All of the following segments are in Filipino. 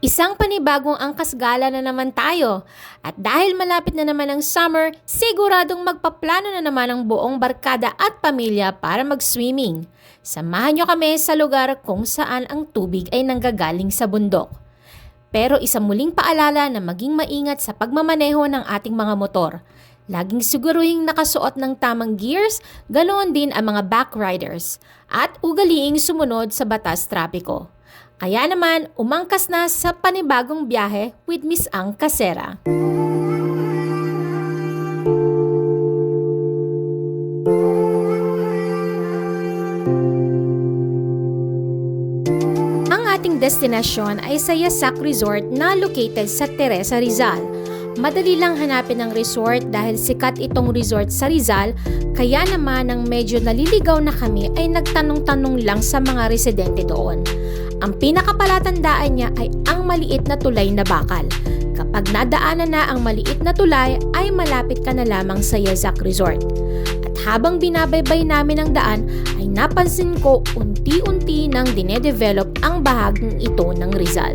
Isang panibagong angkas gala na naman tayo. At dahil malapit na naman ang summer, siguradong magpaplano na naman ang buong barkada at pamilya para mag-swimming. Samahan nyo kami sa lugar kung saan ang tubig ay nanggagaling sa bundok. Pero isang muling paalala na maging maingat sa pagmamaneho ng ating mga motor. Laging siguruhing nakasuot ng tamang gears, ganoon din ang mga backriders. At ugaliing sumunod sa batas trapiko. Kaya naman, umangkas na sa panibagong biyahe with Miss Ang Casera. Ang ating destinasyon ay sa Yasak Resort na located sa Teresa, Rizal. Madali lang hanapin ang resort dahil sikat itong resort sa Rizal, kaya naman nang medyo naliligaw na kami ay nagtanong-tanong lang sa mga residente doon. Ang pinakapalatandaan niya ay ang maliit na tulay na bakal. Kapag nadaanan na ang maliit na tulay ay malapit ka na lamang sa Yasak Resort. At habang binabaybay namin ang daan ay napansin ko unti-unti nang dinedevelop ang bahaging ito ng Rizal.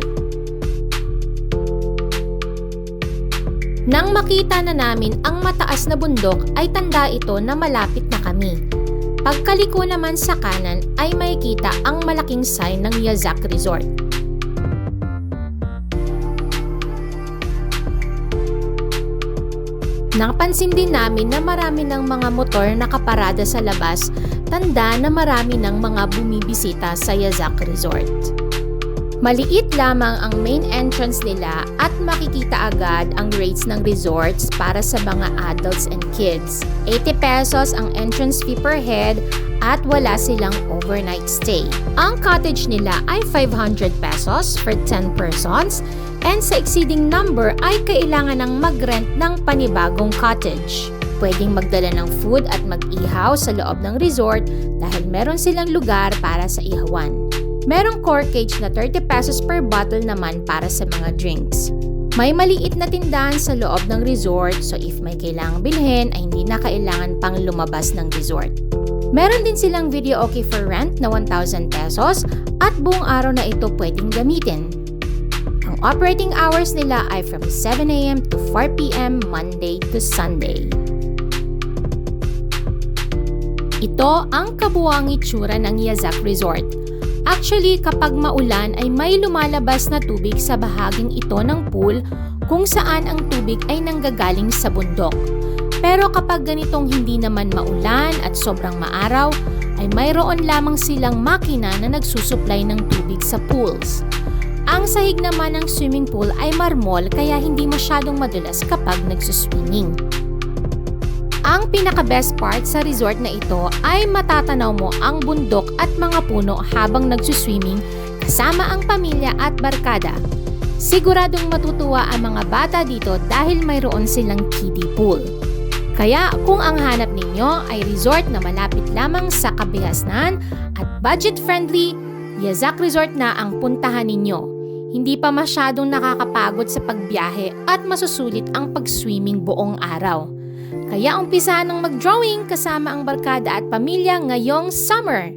Nang makita na namin ang mataas na bundok ay tanda ito na malapit na kami. Pagkaliko naman sa kanan ay makikita ang malaking sign ng Yasak Resort. Napansin din namin na marami ng mga motor nakaparada sa labas, tanda na marami ng mga bumibisita sa Yasak Resort. Maliit lamang ang main entrance nila at makikita agad ang rates ng resorts para sa mga adults and kids. 80 pesos ang entrance fee per head at wala silang overnight stay. Ang cottage nila ay 500 pesos for 10 persons and sa exceeding number ay kailangan ng mag-rent ng panibagong cottage. Pwedeng magdala ng food at mag-ihaw sa loob ng resort dahil meron silang lugar para sa ihawan. Merong corkage na 30 pesos per bottle naman para sa mga drinks. May maliit na tindahan sa loob ng resort so if may kailangang bilhin ay hindi na kailangan pang lumabas ng resort. Meron din silang video okay for rent na 1,000 pesos at buong araw na ito pwedeng gamitin. Ang operating hours nila ay from 7 a.m. to 4 p.m. Monday to Sunday. Ito ang kabuuang itsura ng Yasak Resort. Actually, kapag maulan ay may lumalabas na tubig sa bahaging ito ng pool kung saan ang tubig ay nanggagaling sa bundok. Pero kapag ganitong hindi naman maulan at sobrang maaraw, ay mayroon lamang silang makina na nagsusupply ng tubig sa pools. Ang sahig naman ng swimming pool ay marmol kaya hindi masyadong madulas kapag nagsuswimming. Ang pinaka-best part sa resort na ito ay matatanaw mo ang bundok at mga puno habang nagsuswimming kasama ang pamilya at barkada. Siguradong matutuwa ang mga bata dito dahil mayroon silang kiddie pool. Kaya kung ang hanap ninyo ay resort na malapit lamang sa kabihasnan at budget-friendly, Yasak Resort na ang puntahan ninyo. Hindi pa masyadong nakakapagod sa pagbiyahe at masusulit ang pag-swimming buong araw. Kaya umpisahan ng mag-drawing kasama ang barkada at pamilya ngayong summer.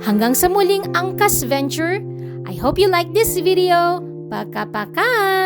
Hanggang sa muling Angkas Venture, I hope you like this video. Paka-paka!